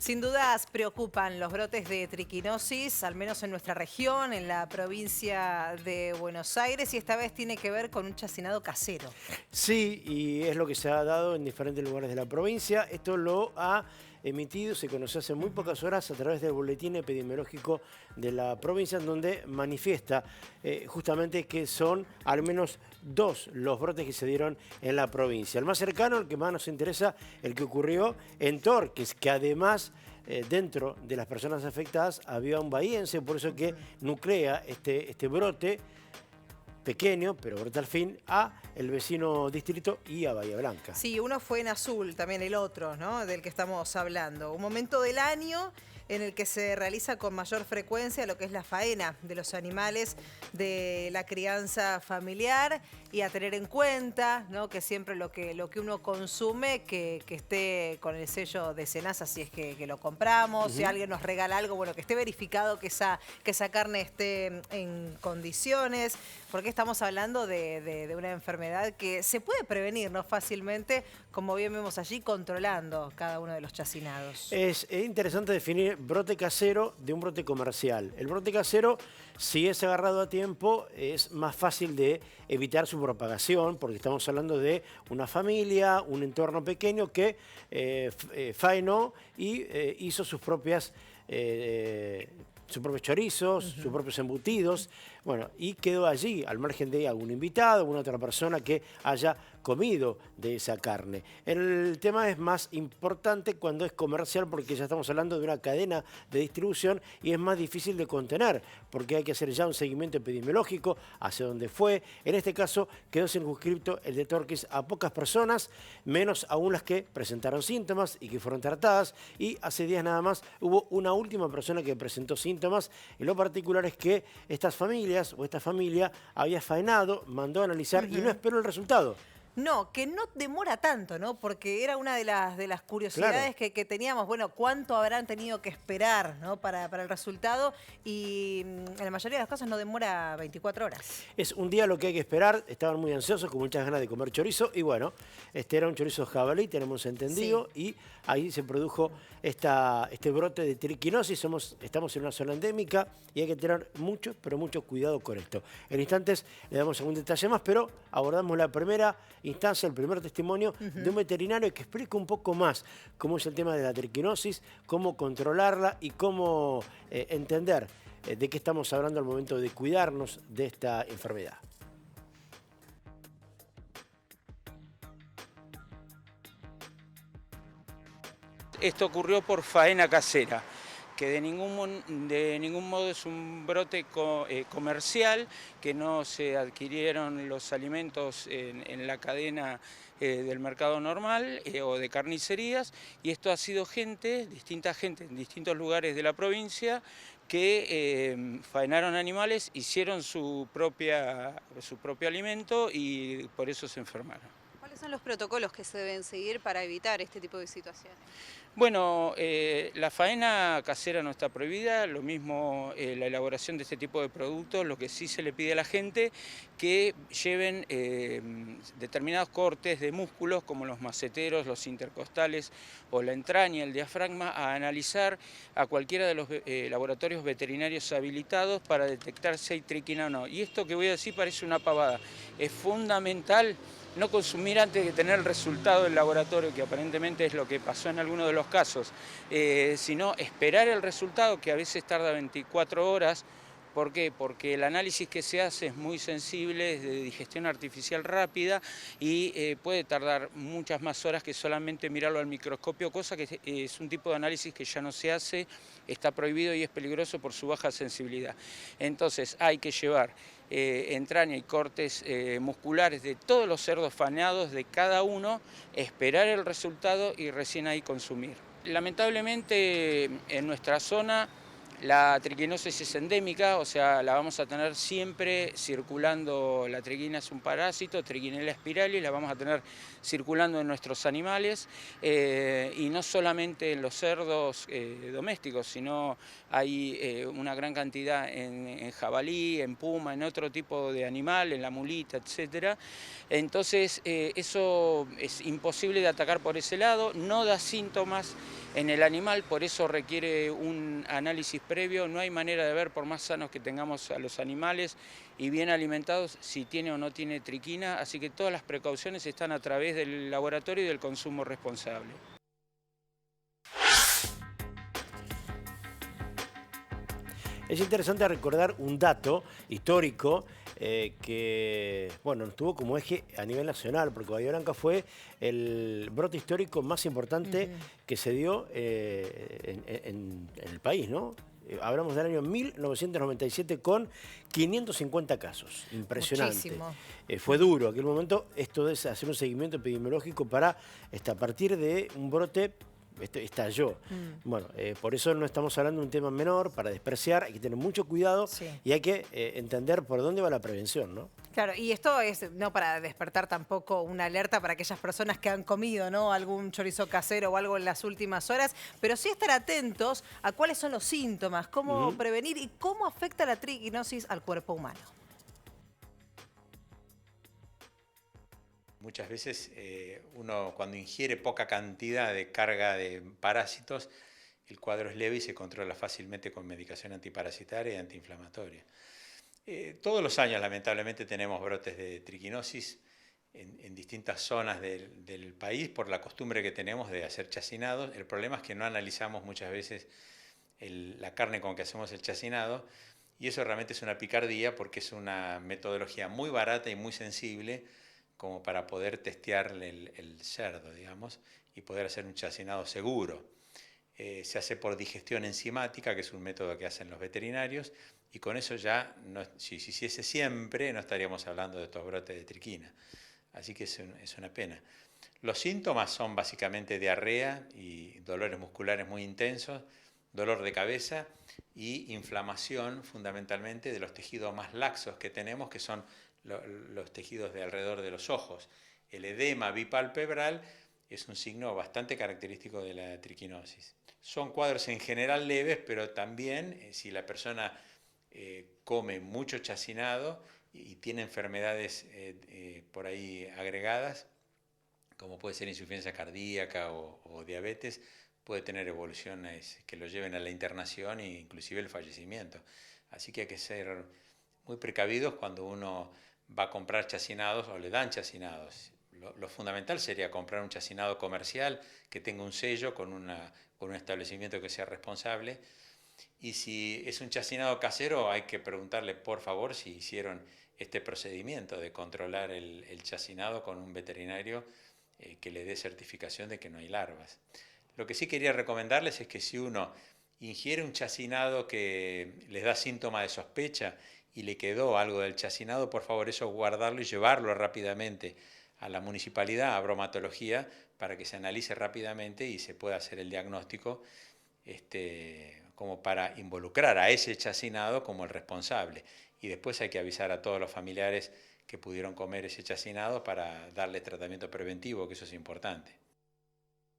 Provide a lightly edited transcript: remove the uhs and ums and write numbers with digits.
Sin dudas preocupan los brotes de triquinosis, al menos en nuestra región, en la provincia de Buenos Aires, y esta vez tiene que ver con un chacinado casero. Sí, y es lo que se ha dado en diferentes lugares de la provincia. Esto lo ha emitido, se conoció hace muy pocas horas a través del boletín epidemiológico de la provincia, en donde manifiesta justamente que son al menos dos los brotes que se dieron en la provincia. El más cercano, el que más nos interesa, el que ocurrió en Torques, que además dentro de las personas afectadas había un bahiense, por eso que nuclea este brote pequeño, pero brota al fin, a el vecino distrito y a Bahía Blanca. Sí, uno fue en azul, también el otro, ¿no? Del que estamos hablando. Un momento del año en el que se realiza con mayor frecuencia lo que es la faena de los animales, de la crianza familiar, y a tener en cuenta, ¿no?, que siempre lo que uno consume, que esté con el sello de Senasa, si es que lo compramos, si alguien nos regala algo, bueno, que esté verificado que esa carne esté en condiciones, porque estamos hablando de una enfermedad que se puede prevenir, ¿no?, fácilmente, como bien vemos allí, controlando cada uno de los chacinados. Es interesante definir brote casero de un brote comercial. El brote casero, si es agarrado a tiempo, es más fácil de evitar su propagación, porque estamos hablando de una familia, un entorno pequeño que faenó y hizo sus propios chorizos, sus propios embutidos, bueno, y quedó allí, al margen de algún invitado, alguna otra persona que haya comido de esa carne. El tema es más importante cuando es comercial, porque ya estamos hablando de una cadena de distribución y es más difícil de contener, porque hay que hacer ya un seguimiento epidemiológico hacia dónde fue. En este caso quedó circunscripto el de Torques a pocas personas, menos aún las que presentaron síntomas y que fueron tratadas, y hace días nada más hubo una última persona que presentó síntomas, y lo particular es que estas familias o esta familia había faenado, mandó a analizar y no esperó el resultado. No, que no demora tanto, ¿no? Porque era una de las curiosidades Claro. que teníamos. Bueno, ¿cuánto habrán tenido que esperar, ¿no?, para el resultado? Y en la mayoría de los casos no demora 24 horas. Es un día lo que hay que esperar, estaban muy ansiosos, con muchas ganas de comer chorizo, y bueno, este era un chorizo jabalí, tenemos entendido, Sí. y ahí se produjo este brote de triquinosis. Estamos en una zona endémica y hay que tener mucho, pero mucho cuidado con esto. En instantes le damos algún detalle más, pero abordamos la primera instancia, el primer testimonio de un veterinario que explica un poco más cómo es el tema de la triquinosis, cómo controlarla y cómo entender de qué estamos hablando al momento de cuidarnos de esta enfermedad. Esto ocurrió por faena casera, que de ningún modo es un brote comercial, que no se adquirieron los alimentos en la cadena del mercado normal o de carnicerías, y esto ha sido distinta gente en distintos lugares de la provincia que faenaron animales, hicieron su propio alimento y por eso se enfermaron. ¿Cuáles son los protocolos que se deben seguir para evitar este tipo de situaciones? Bueno, la faena casera no está prohibida, lo mismo la elaboración de este tipo de productos. Lo que sí se le pide a la gente que lleven determinados cortes de músculos, como los maceteros, los intercostales o la entraña, el diafragma, a analizar a cualquiera de los laboratorios veterinarios habilitados para detectar si hay triquina o no. Y esto que voy a decir parece una pavada, es fundamental no consumir antes de tener el resultado del laboratorio, que aparentemente es lo que pasó en algunos de los casos, sino esperar el resultado, que a veces tarda 24 horas. ¿Por qué? Porque el análisis que se hace es muy sensible, es de digestión artificial rápida y puede tardar muchas más horas que solamente mirarlo al microscopio, cosa que es un tipo de análisis que ya no se hace, está prohibido y es peligroso por su baja sensibilidad. Entonces hay que llevar entraña y cortes musculares de todos los cerdos faenados, de cada uno, esperar el resultado y recién ahí consumir. Lamentablemente en nuestra zona la triquinosis es endémica, o sea, la vamos a tener siempre circulando. La triquina es un parásito, Trichinella spiralis, la vamos a tener circulando en nuestros animales, y no solamente en los cerdos domésticos, sino hay una gran cantidad en jabalí, en puma, en otro tipo de animal, en la mulita, etc. Entonces, eso es imposible de atacar por ese lado, no da síntomas. en el animal, por eso requiere un análisis previo. No hay manera de ver, por más sanos que tengamos a los animales y bien alimentados, si tiene o no tiene triquina, así que todas las precauciones están a través del laboratorio y del consumo responsable. Es interesante recordar un dato histórico que, bueno, estuvo como eje a nivel nacional, porque Bahía Blanca fue el brote histórico más importante que se dio en el país, ¿no? Hablamos del año 1997 con 550 casos. Impresionante. Muchísimo. Fue duro aquel momento esto de hacer un seguimiento epidemiológico para, a partir de un brote, estalló. Bueno, por eso no estamos hablando de un tema menor, para despreciar, hay que tener mucho cuidado y hay que entender por dónde va la prevención, ¿no? Claro, y esto es no para despertar tampoco una alerta para aquellas personas que han comido, ¿no?, algún chorizo casero o algo en las últimas horas, pero sí estar atentos a cuáles son los síntomas, cómo prevenir y cómo afecta la triquinosis al cuerpo humano. Muchas veces uno cuando ingiere poca cantidad de carga de parásitos, el cuadro es leve y se controla fácilmente con medicación antiparasitaria y antiinflamatoria. Todos los años lamentablemente tenemos brotes de triquinosis en distintas zonas del país por la costumbre que tenemos de hacer chacinados. El problema es que no analizamos muchas veces la carne con que hacemos el chacinado y eso realmente es una picardía porque es una metodología muy barata y muy sensible como para poder testear el cerdo, digamos, y poder hacer un chacinado seguro. Se hace por digestión enzimática, que es un método que hacen los veterinarios, y con eso ya, si se hiciese siempre, no estaríamos hablando de estos brotes de triquina. Así que es una pena. Los síntomas son básicamente diarrea y dolores musculares muy intensos, dolor de cabeza y inflamación fundamentalmente de los tejidos más laxos que tenemos, que son los tejidos de alrededor de los ojos. El edema bipalpebral es un signo bastante característico de la triquinosis. Son cuadros en general leves, pero también si la persona come mucho chacinado y tiene enfermedades por ahí agregadas, como puede ser insuficiencia cardíaca o diabetes, puede tener evoluciones que lo lleven a la internación e inclusive el fallecimiento. Así que hay que ser muy precavidos cuando uno va a comprar chacinados o le dan chacinados. Lo fundamental sería comprar un chacinado comercial que tenga un sello con un establecimiento que sea responsable. Y si es un chacinado casero, hay que preguntarle por favor si hicieron este procedimiento de controlar el chacinado con un veterinario que le dé certificación de que no hay larvas. Lo que sí quería recomendarles es que si uno ingiere un chacinado que les da síntoma de sospecha y le quedó algo del chacinado, por favor eso guardarlo y llevarlo rápidamente a la municipalidad, a bromatología, para que se analice rápidamente y se pueda hacer el diagnóstico como para involucrar a ese chacinado como el responsable. Y después hay que avisar a todos los familiares que pudieron comer ese chacinado para darle tratamiento preventivo, que eso es importante.